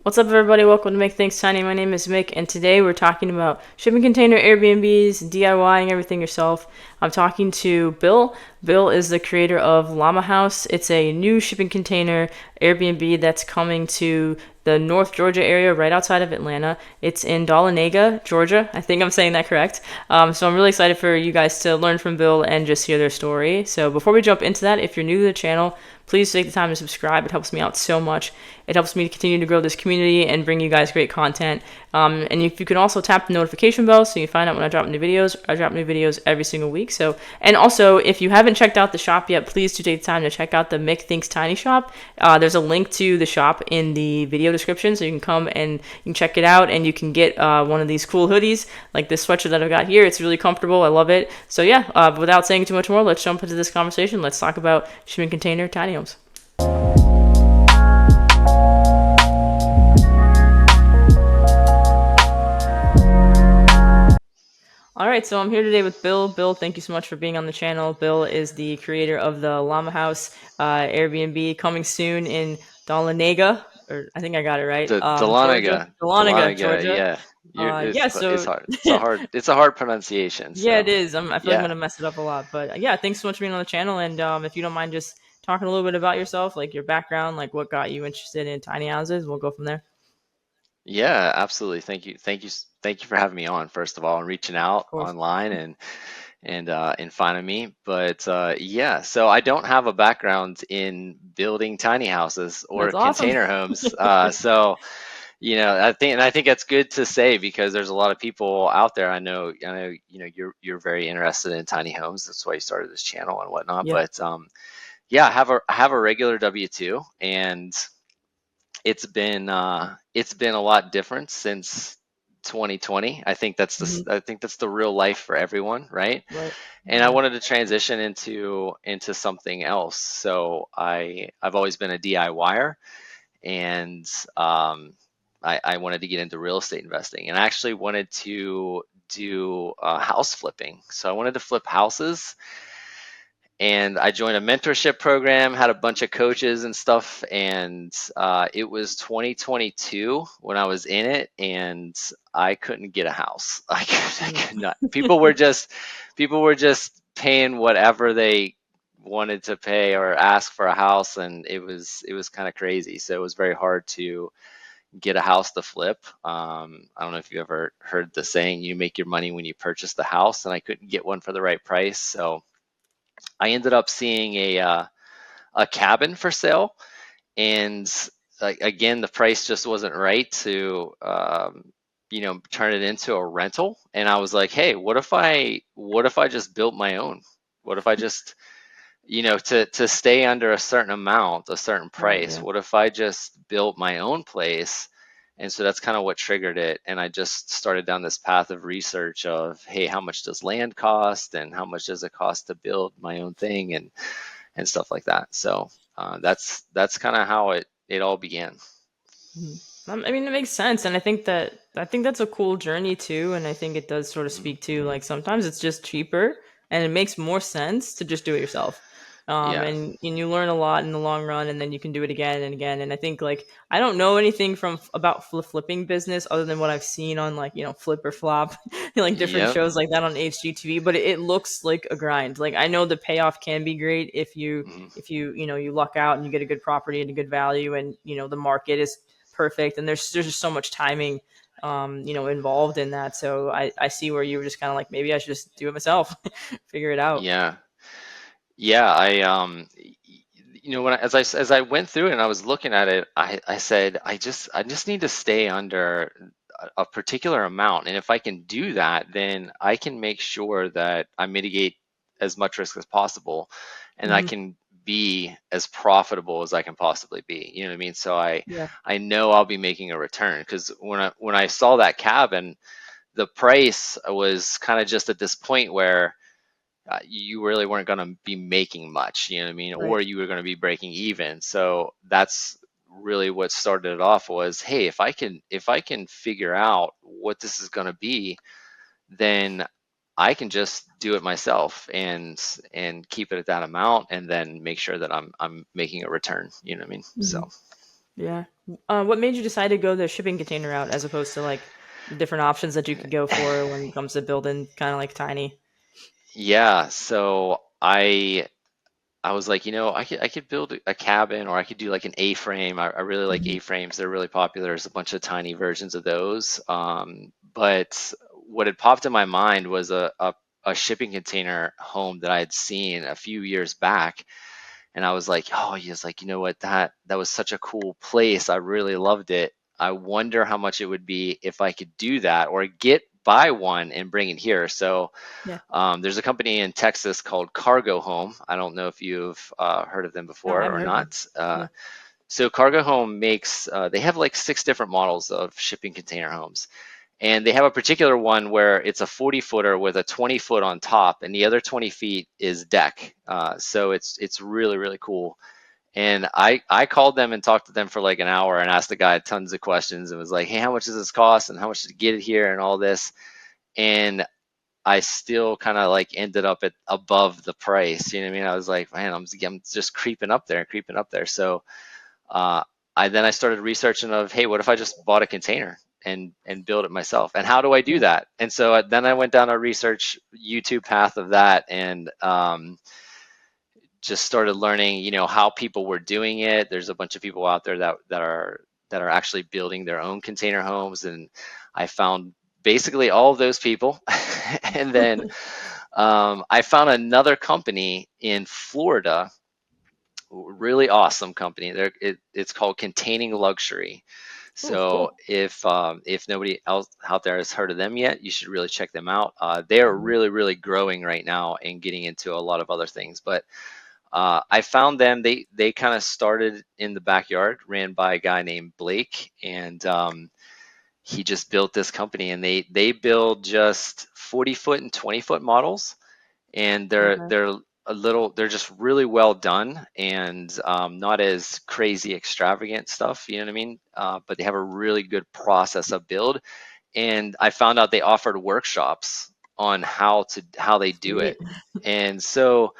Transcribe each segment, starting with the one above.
What's up, everybody? Welcome to Make Things Tiny. My name is Mick, and today we're talking about shipping container Airbnbs, DIYing everything yourself. I'm talking to Bill. Bill is the creator of Llama House. It's a new shipping container Airbnb that's coming to the North Georgia area right outside of Atlanta. It's in Dahlonega, Georgia. I think I'm saying that correct. So I'm really excited for you guys to learn from Bill and just hear their story. So before we jump into that, if you're new to the channel, please take the time to subscribe. It helps me out so much. It helps me to continue to grow this community and bring you guys great content. And if you can also tap the notification bell so you find out when I drop new videos. I drop new videos every single week. So, and also, if you haven't checked out the shop yet, please do take the time to check out the Mick Thinks Tiny shop. There's a link to the shop in the video description, so you can come and you can check it out, and you can get one of these cool hoodies, like this sweatshirt that I've got here. It's really comfortable. I love it. So yeah, without saying too much more, let's jump into this conversation. Let's talk about shipping container tiny homes. All right, so I'm here today with Bill. Bill, thank you so much for being on the channel. Bill is the creator of the Llama House Airbnb, coming soon in Dahlonega, or I think I got it right, The Georgia. Dahlonega, Dahlonega, Georgia. yeah. Yeah, It's so hard. It's a hard pronunciation. yeah, it So is. I feel like I'm yeah, gonna mess it up a lot, but yeah, thanks so much for being on the channel. And if you don't mind just talking a little bit about yourself, like your background, like what got you interested in tiny houses, we'll go from there. yeah, absolutely. Thank you for having me on. First of all, and reaching out Of course. online and finding me. But yeah, so I don't have a background in building tiny houses or That's awesome. container homes. I think that's good to say because there's a lot of people out there. I know, you're very interested in tiny homes. That's why you started this channel and whatnot. Yeah. But yeah, I have a regular W-2, and it's been a lot different since 2020. Hmm. I think that's the real life for everyone, right? Right. And I Yeah. wanted to transition into something else. So I've always been a DIYer, and um, I wanted to get into real estate investing, and I actually wanted to do house flipping. So I wanted to flip houses, and I joined a mentorship program, had a bunch of coaches and stuff, and it was 2022 when I was in it, and I couldn't get a house. I Mm. could not. People were just paying whatever they wanted to pay or ask for a house, and it was kind of crazy. So it was very hard to get a house to flip. I don't know if you ever heard the saying, "You make your money when you purchase the house," and I couldn't get one for the right price, so I ended up seeing a cabin for sale, and like again, the price just wasn't right to turn it into a rental. And I was like, hey, what if I just built my own? What if I just to stay under a certain amount, a certain Right. price? Yeah. What if I just built my own place? And so that's kind of what triggered it. And I just started down this path of research of, hey, how much does land cost, and how much does it cost to build my own thing, and stuff like that. So that's kind of how it all began. Mhm. I mean, it makes sense, and I think that's a cool journey too. And I think it does sort of Mhm. speak to like sometimes it's just cheaper, and it makes more sense to just do it yourself. Yeah. And you learn a lot in the long run, and then you can do it again and again. And I think like I don't know anything about flipping business other than what I've seen on like Flip or Flop, like different Yep. shows like that on HGTV. But it looks like a grind. Like I know the payoff can be great Mhm. if you luck out and you get a good property and a good value, and the market is perfect, and there's just so much timing involved in that. So I see where you were just kind of like, maybe I should just do it myself. Figure it out. Yeah. Yeah. When as I went through it and I was looking at it, I said I just need to stay under a particular amount, and if I can do that, then I can make sure that I mitigate as much risk as possible, and I Hmm. can be as profitable as I can possibly be. You know what I mean? So I Yeah. I know I'll be making a return, because when I saw that cabin, the price was kind of just at this point where you really weren't going to be making much, you know what I mean? Right. Or you were going to be breaking even. So that's really what started it off was, hey, if I can figure out what this is going to be, then I can just do it myself, and keep it at that amount, and then make sure that I'm making a return, you know what I mean? Hmm. So Yeah. What made you decide to go the shipping container route as opposed to like the different options that you could go for when it comes to building kind of like tiny? Yeah, so I was like, I could build a cabin, or I could do like an A-frame. I really like Hmm. A-frames. They're really popular. There's a bunch of tiny versions of those. But what had popped in my mind was a shipping container home that I had seen a few years back. And I was like, oh, yes, like, you know what, that was such a cool place. I really loved it. I wonder how much it would be if I could do that or buy one and bring it here. So Yeah. there's a company in Texas called Cargo Home. I don't know if you've heard of them No, I before haven't or heard of them. not. Yeah. So Cargo Home they have like six different models of shipping container homes. And they have a particular one where it's a 40 footer with a 20 foot on top, and the other 20 feet is deck. So it's really, really cool. And I called them and talked to them for like an hour and asked the guy tons of questions and was like, hey, how much does this cost and how much to get it here and all this. And I still kind of like ended up at above the price. You know what I mean? I was like, man, I'm just creeping up there, creeping up there. So uh, I started researching of, hey, what if I just bought a container and build it myself? And how do I do Yeah. that? And so then I went down a research YouTube path of that, and just started learning, how people were doing it. There's a bunch of people out there that are actually building their own container homes, and I found basically all of those people. And then I found another company in Florida, really awesome company. It's called Containing Luxury. Oh, So cool. if nobody else out there has heard of them yet, you should really check them out. They are Hmm. really, really growing right now and getting into a lot of other things. But I found them. They kind of started in the backyard, ran by a guy named Blake, and he just built this company. And they build just 40 foot and 20 foot models, and Okay. they're just really well done, and not as crazy extravagant stuff. You know what I mean? But they have a really good process of build, and I found out they offered workshops on how they do Sweet. it. And so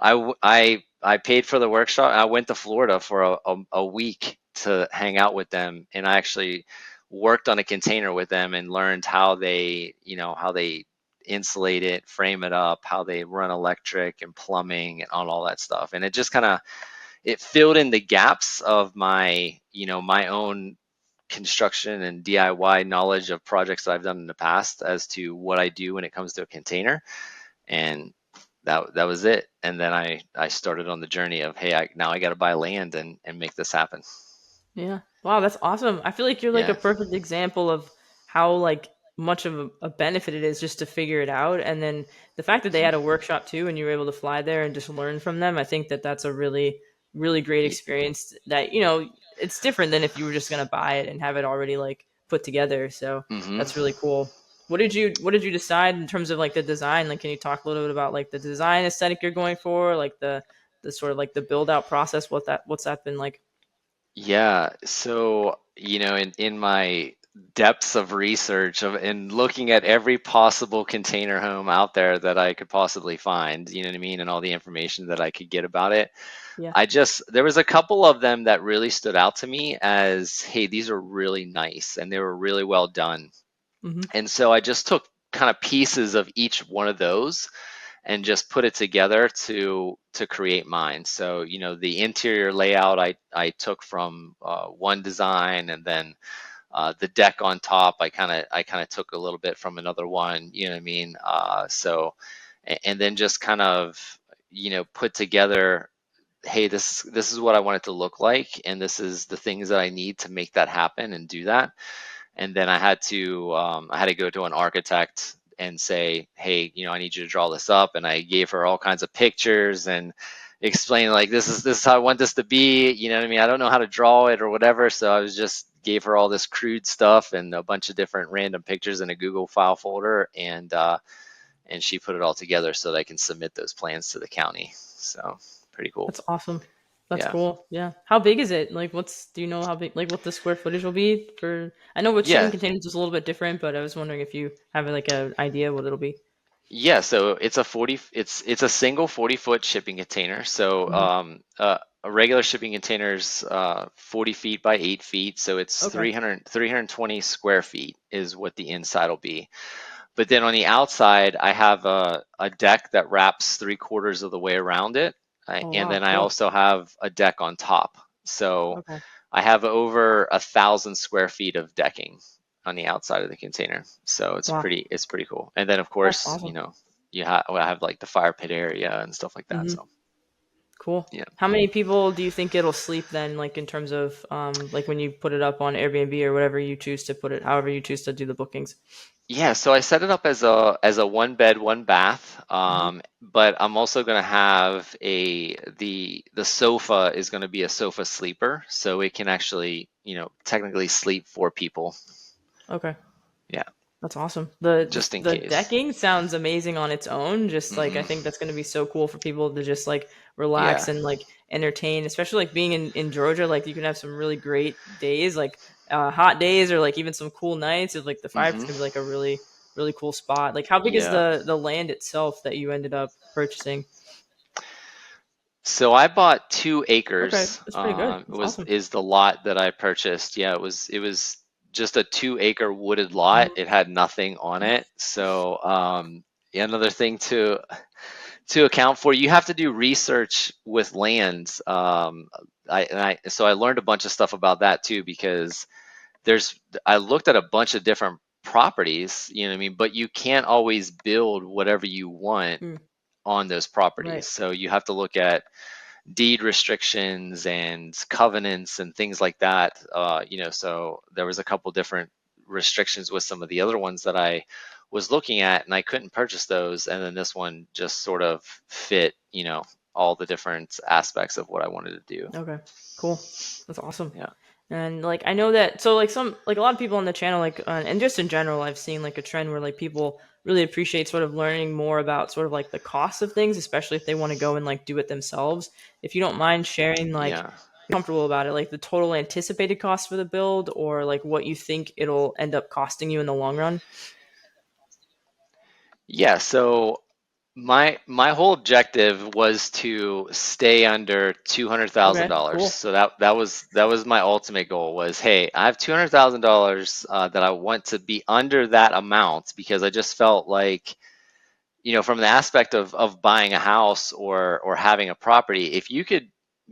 I paid for the workshop. I went to Florida for a week to hang out with them, and I actually worked on a container with them and learned how they insulate it, frame it up, how they run electric and plumbing and all that stuff. And it just kind of it filled in the gaps of my own construction and DIY knowledge of projects that I've done in the past as to what I do when it comes to a container. And that was it. And then I started on the journey of, hey, now I got to buy land and make this happen. Yeah. Wow, that's awesome. I feel like you're like a Yeah. perfect example of how like much of a benefit it is just to figure it out. And then the fact that they had a Hmm. workshop too and you were able to fly there and just learn from them, I think that that's a really, really great experience that, it's different than if you were just going to buy it and have it already like put together. So Hmm. that's really cool. What did you decide in terms of like the design? Like, can you talk a little bit about like the design aesthetic you're going for, like the sort of like the build out process, what's that been like? Yeah. So, in my depths of research and looking at every possible container home out there that I could possibly find, you know what I mean, and all the information that I could get about it, Yeah. there was a couple of them that really stood out to me as, hey, these are really nice and they were really well done. Hmm. And so I just took kind of pieces of each one of those and just put it together to create mine. So, the interior layout I took from one design, and then the deck on top I kind of took a little bit from another one. You know what I mean? And then just kind of put together, hey, this is what I want it to look like, and this is the things that I need to make that happen and do that. And then I had to go to an architect and say, hey, I need you to draw this up. And I gave her all kinds of pictures and explained, like, this is how I want this to be. You know what I mean? I don't know how to draw it or whatever, so I was just gave her all this crude stuff and a bunch of different random pictures in a Google file folder, and she put it all together so that I can submit those plans to the county. So pretty cool. That's awesome. That's Yeah. cool. Yeah. How big is it? Like, do you know how big, like, what the square footage will be for? I know with shipping Yeah. containers is a little bit different, but I was wondering if you have like an idea what it'll be. Yeah, so it's a 40 it's a single 40-foot shipping container. So Hmm. a regular shipping container's 40 feet by 8 feet, so it's Okay. 320 square feet is what the inside will be. But then on the outside, I have a deck that wraps 3/4 of the way around it. Oh And wow, then I cool. also have a deck on top. So Okay. I have over 1,000 square feet of decking on the outside of the container. So Wow, it's pretty cool. And then of that's course, awesome. I have like the fire pit area and stuff like that. Hmm. So Cool. yeah. How many people do you think it'll sleep then, like in terms of like when you put it up on Airbnb or whatever you choose to put it, however you choose to do the bookings? Yeah, so I set it up as a one bed, one bath. Hmm. But I'm also gonna have the sofa is gonna be a sofa sleeper, so it can actually, technically sleep four people. Okay. Yeah, That's awesome. The, just the in the case. decking sounds amazing on its own. Just like I Hmm. think that's going to be so cool for people to just like relax Yeah. and like entertain, especially like being in Georgia. Like you can have some really great days, like hot days, or like even some cool nights. If like the fire pit's Hmm. going to be like a really cool spot. Like how big is Yeah. the land itself that you ended up purchasing? So I bought two Okay, acres. that's pretty good. That's Was awesome. is the lot that I purchased? Yeah, it was just a 2 acre wooded lot. Mhm. It had nothing on it. So yeah, another thing to account for, you have to do research with lands. So I learned a bunch of stuff about that too, because there's I looked at a bunch of different properties, you know what I mean, but you can't always build whatever you want Mm, on those properties. right. So you have to look at deed restrictions and covenants and things like that. So there was a couple different restrictions with some of the other ones that I was looking at, and I couldn't purchase those. And then this one just sort of fit, all the different aspects of what I wanted to do. Okay. Cool. That's awesome. Yeah. And like I know that so like some like a lot of people on the channel like and just in general I've seen like a trend where like people really appreciate sort of learning more about sort of like the cost of things, especially if they want to go and like do it themselves. If you don't mind sharing like Yeah. comfortable about it, like the total anticipated cost for the build or like what you think it'll end up costing you in the long run. Yeah. So my whole objective was to stay under two hundred thousand Okay, dollars. cool. So that was my ultimate goal. Was, hey, I have $200,000 that I want to be under that amount, because I just felt like, from the aspect of buying a house or having a property, if you could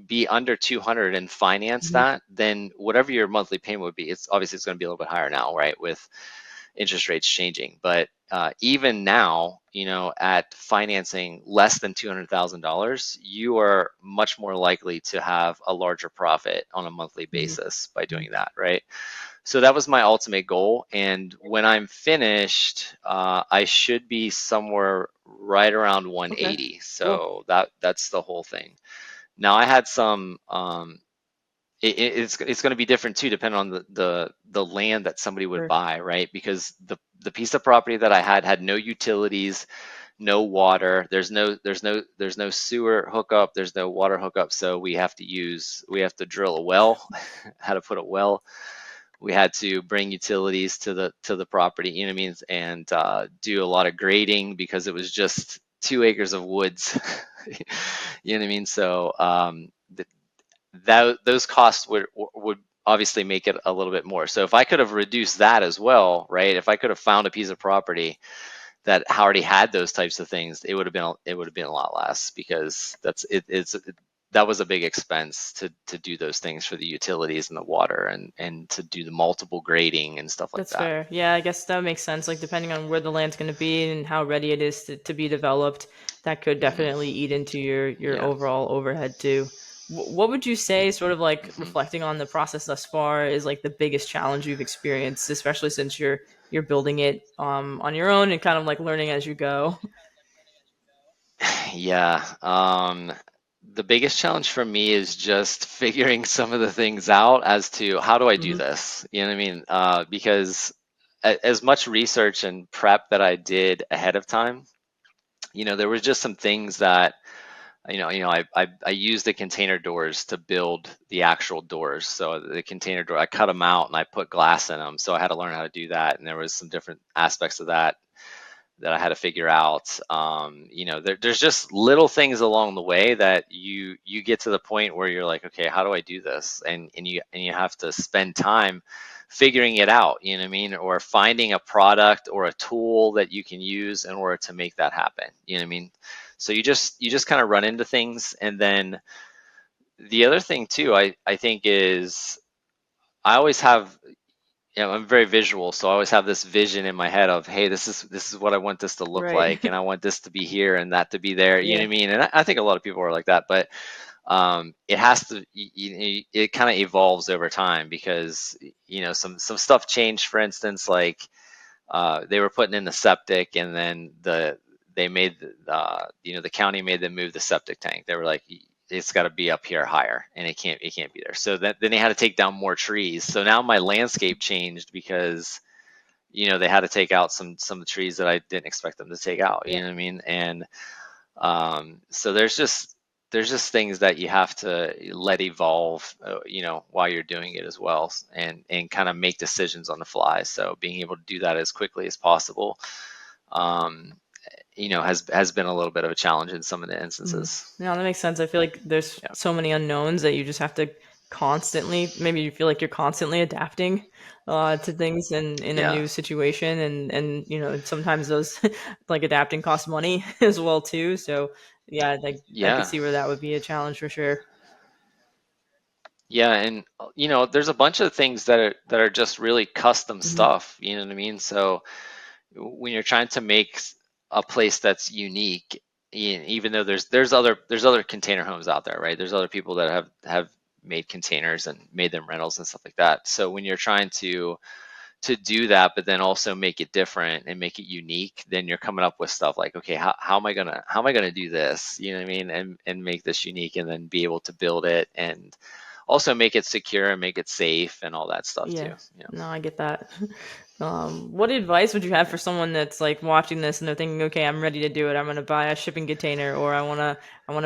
be under 200 and finance Mhm. that, then whatever your monthly payment would be, it's going to be a little bit higher now, right? With interest rates changing. But even now, at financing less than $200,000, you are much more likely to have a larger profit on a monthly Mhm. basis by Mhm. doing that, right? So that was my ultimate goal. And when I'm finished, I should be somewhere right around Okay, 180. cool. So that's the whole thing. Now I had some it's going to be different too, depending on the land that somebody would Sure. buy, right? Because the piece of property that I had no utilities, no water. There's no sewer hookup. There's no water hookup. So we have to drill a well, how to put a well. We had to bring utilities to the property, you know what I mean, and do a lot of grading because it was just 2 acres of woods. You know what I mean? So those costs would obviously make it a little bit more. So if I could have reduced that as well, right? If I could have found a piece of property that already had those types of things, it would have been a lot less, because that was a big expense to do those things for the utilities and the water, and to do the multiple grading and stuff like That's that. fair. Yeah, I guess that makes sense. Like depending on where the land's going to be and how ready it is to be developed, that could definitely Hmm. eat into your Yeah. overall overhead too. What would you say, sort of like Hmm. reflecting on the process thus far, is like the biggest challenge you've experienced, especially since you're building it on your own and kind of like learning as you go. Yeah. The biggest challenge for me is just figuring some of the things out as to how do I do Hmm. this? You know what I mean? Because as much research and prep that I did ahead of time, there was just some things that, I used the container doors to build the actual doors. So the container door, I cut them out and I put glass in them. So I had to learn how to do that, and there was some different aspects of that that I had to figure out. There's just little things along the way that you get to the point where you're like, okay, how do I do this? And you have to spend time figuring it out. You know what I mean? Or finding a product or a tool that you can use in order to make that happen. You know what I mean? So you just kind of run into things, and then the other thing too, I think is I always have, I'm very visual, so I always have this vision in my head of, hey, this is what I want this to look Right. like, and I want this to be here and that to be there. You know Yeah. what I mean? And I think a lot of people are like that, but it has to, it kind of evolves over time because some stuff changed. For instance, like they were putting in the septic, and then they made the county made them move the septic tank. They were like, it's got to be up here higher, and it can't be there. So then they had to take down more trees. So now my landscape changed because they had to take out some of the trees that I didn't expect them to take out. Yeah. You know what I mean? And so there's just things that you have to let evolve, while you're doing it as well, and kind of make decisions on the fly. So being able to do that as quickly as possible, um, has been a little bit of a challenge in some of the Mhm. instances. No, that makes sense. I feel like there's Yeah. so many unknowns that you just have to constantly, maybe you feel like you're constantly adapting to things in a Yeah. new situation, and sometimes those like adapting costs money as well too. So yeah, like I could Yeah. see where that would be a challenge for sure. Yeah, and there's a bunch of things that are just really custom Hmm. stuff. You know what I mean? So when you're trying to make a place that's unique, even though there's other container homes out there, right? There's other people that have made containers and made them rentals and stuff like that. So when you're trying to do that, but then also make it different and make it unique, then you're coming up with stuff like, okay, how am I gonna do this? You know what I mean? And make this unique, and then be able to build it, and also make it secure and make it safe and all that stuff too. Yeah, no, I get that. What advice would you have for someone that's like watching this and they're thinking, okay, I'm ready to do it. I'm gonna buy a shipping container, or I wanna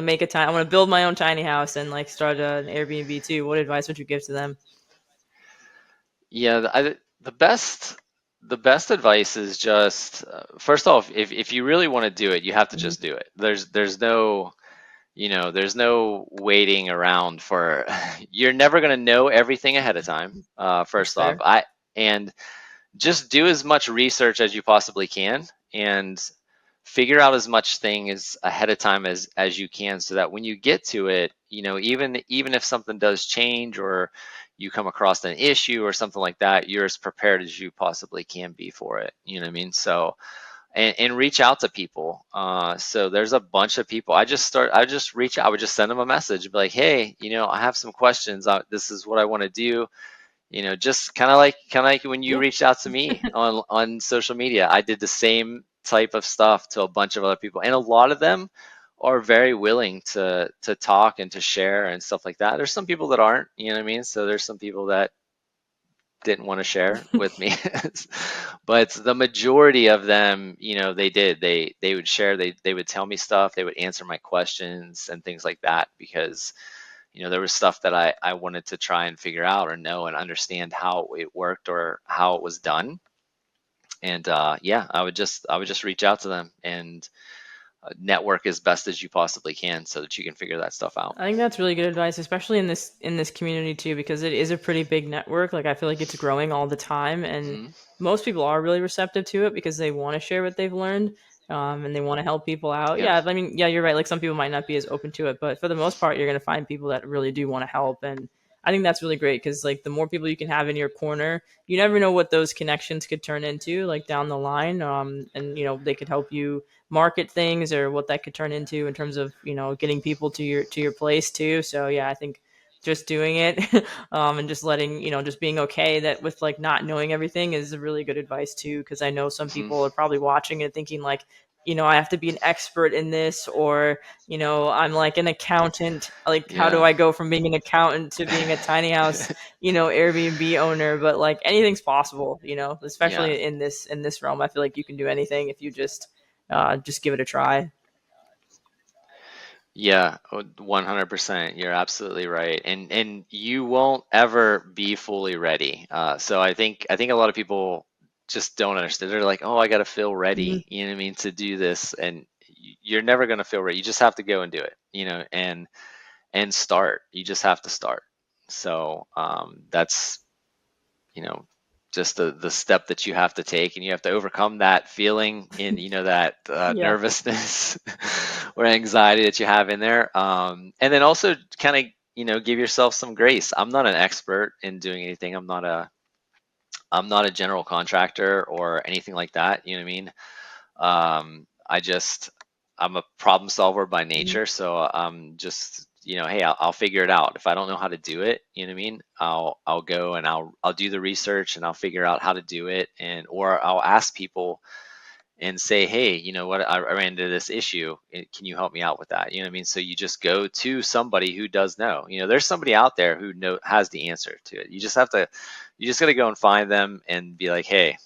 make I wanna build my own tiny house and like start an Airbnb too. What advice would you give to them? Yeah, the best advice is just, first off, if you really want to do it, you have to Hmm. just do it. There's no waiting around for. You're never going to know everything ahead of time. That's First off, fair. and just do as much research as you possibly can, and figure out as much things ahead of time as you can, so that when you get to it, even if something does change, or you come across an issue or something like that, you're as prepared as you possibly can be for it. You know what I mean? So, and reach out to people. So there's a bunch of people. I just reach out. I would just send them a message, be like, hey, I have some questions. This is what I want to do. Just kind of like when you Yeah. reached out to me on social media. I did the same type of stuff to a bunch of other people, and a lot of them are very willing to talk and to share and stuff like that. There's some people that aren't, you know what I mean? So there's some people that didn't want to share with me. But the majority of them, they did. They would share, they would tell me stuff, they would answer my questions and things like that, because there was stuff that I wanted to try and figure out or know and understand how it worked or how it was done. And yeah, I would just reach out to them, and network as best as you possibly can, so that you can figure that stuff out. I think that's really good advice, especially in this community too, because it is a pretty big network. Like I feel like it's growing all the time, and Hmm. most people are really receptive to it because they want to share what they've learned, and they want to help people out. Yeah. Yeah, I mean, yeah, you're right. Like some people might not be as open to it, but for the most part, you're gonna find people that really do want to help, and I think that's really great because like the more people you can have in your corner, you never know what those connections could turn into like down the line, and they could help you market things or what that could turn into in terms of getting people to your place too. So yeah, I think just doing it and just letting just being okay that with like not knowing everything is a really good advice too, because I know some Hmm. people are probably watching it thinking like I have to be an expert in this, or I'm like an accountant, like how do Yeah. I go from being an accountant to being a tiny house Airbnb owner? But like anything's possible, Yeah. especially in this realm. I feel like you can do anything if you just give it a try. Yeah, 100%. You're absolutely right. And you won't ever be fully ready. So I think a lot of people just don't understand. They're like, oh, I got to feel Hmm. ready, you know what I mean, to do this, and you're never going to feel ready. You just have to go and do it, and start. You just have to start. So that's you know just the step that you have to take, and you have to overcome that feeling in that Yeah. nervousness or anxiety that you have in there, and then also kind of give yourself some grace. I'm not an expert in doing anything. I'm not a general contractor or anything like that, you know what I mean. I'm a problem solver by Hmm. nature, so I'm just, hey, I'll figure it out. If I don't know how to do it, you know what I mean, I'll go and I'll do the research and I'll figure out how to do it, and or I'll ask people and say, hey, you know what, I ran into this issue. Can you help me out with that? You know what I mean? So you just go to somebody who does know. There's somebody out there who has the answer to it. You just got to go and find them and be like, hey,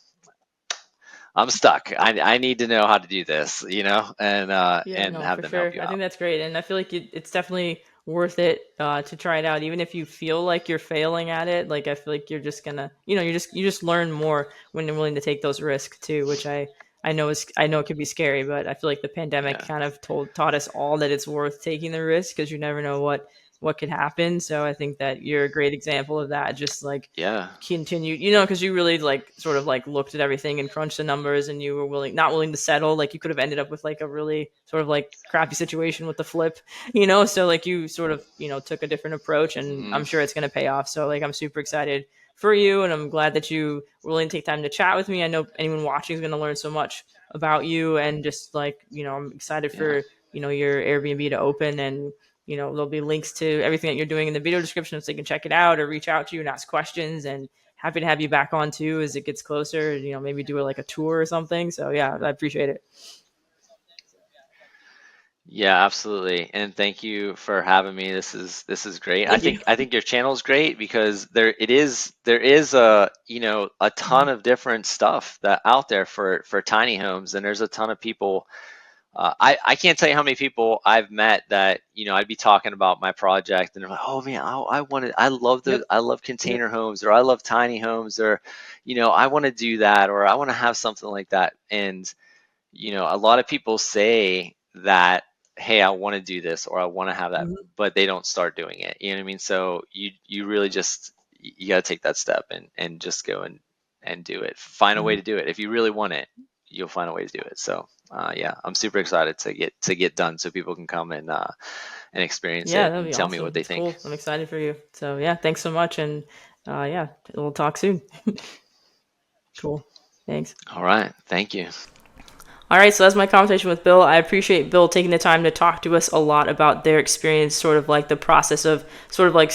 I'm stuck. I need to know how to do this, Yeah, and no, have for them help sure. you I think out. that's great, and I feel like it's definitely worth it to try it out, even if you feel like you're failing at it. Like I feel like you're just gonna, you just learn more when you're willing to take those risks too, which I know it can be scary, but I feel like the pandemic Yeah. kind of taught us all that it's worth taking the risk because you never know what could happen. So I think that you're a great example of that. Just like Yeah. continued, because you really like sort of like looked at everything and crunched the numbers, and you were not willing to settle. Like you could have ended up with like a really sort of like crappy situation with the flip, so like you sort of took a different approach, and Hmm. I'm sure it's going to pay off. So like I'm super excited for you, and I'm glad that you were willing to take time to chat with me. I know anyone watching is going to learn so much about you, and just like I'm excited Yeah. for your Airbnb to open, and there'll be links to everything that you're doing in the video description so they can check it out or reach out to you and ask questions. And happy to have you back on too as it gets closer. Maybe do like a tour or something. So yeah, I appreciate it. Yeah, absolutely. And thank you for having me. This is great. I Thank you. think I think your channel is great because there is a ton Mhm. of different stuff that out there for tiny homes, and there's a ton of people. I can't tell you how many people I've met that I'd be talking about my project, and they're like, oh man, Yep. I love Yep. container homes, or I love tiny homes, or I want to do that, or I want to have something like that. And a lot of people say that, hey, I want to do this or I want to have that, Mhm. but they don't start doing it. You know what I mean? So you really just you got to take that step and just go and do it. Find a way Mhm. to do it. If you really want it, you'll find a way to do it. So yeah, I'm super excited to get done so people can come and experience Yeah, it that'd and be tell me awesome. what they It's think. cool. I'm excited for you. So yeah, thanks so much. And yeah, we'll talk soon. Cool. Thanks. All right, thank you. All right, so that's my conversation with Bill. I appreciate Bill taking the time to talk to us a lot about their experience, sort of like the process of sort of like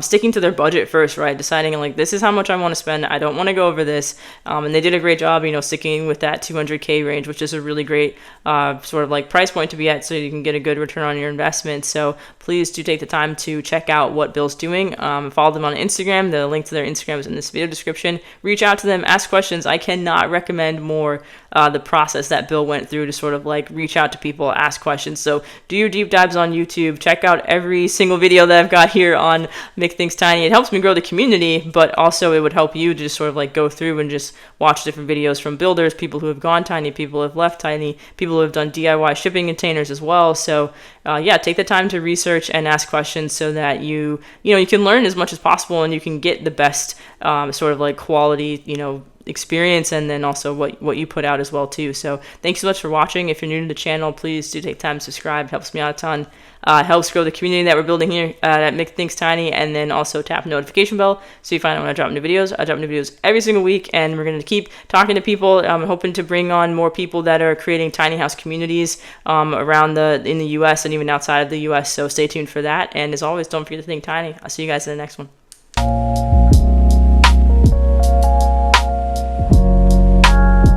sticking to their budget first, right? Deciding like this is how much I want to spend. I don't want to go over this, and they did a great job, sticking with that 200K range, which is a really great sort of like price point to be at, so you can get a good return on your investment. So please do take the time to check out what Bill's doing. Follow them on Instagram. The link to their Instagram is in this video description. Reach out to them, ask questions. I cannot recommend more the process that Bill went through to sort of like reach out to people, ask questions. So do your deep dives on YouTube. Check out every single video that I've got here on Make Things Tiny. It helps me grow the community, but also it would help you to just sort of like go through and just watch different videos from builders, people who have gone tiny, people who have left tiny, people who have done DIY shipping containers as well. So yeah, take the time to research and ask questions so that you can learn as much as possible and you can get the best sort of like quality experience, and then also what you put out as well too. So thanks so much for watching. If you're new to the channel, please do take time to subscribe. It helps me out a ton. Helps grow the community that we're building here at Make Things Tiny, and then also tap the notification bell so you find out when I drop new videos. I drop new videos every single week, and we're going to keep talking to people. I'm hoping to bring on more people that are creating tiny house communities around in the U.S. and even outside of the U.S. So stay tuned for that. And as always, don't forget to think tiny. I'll see you guys in the next one.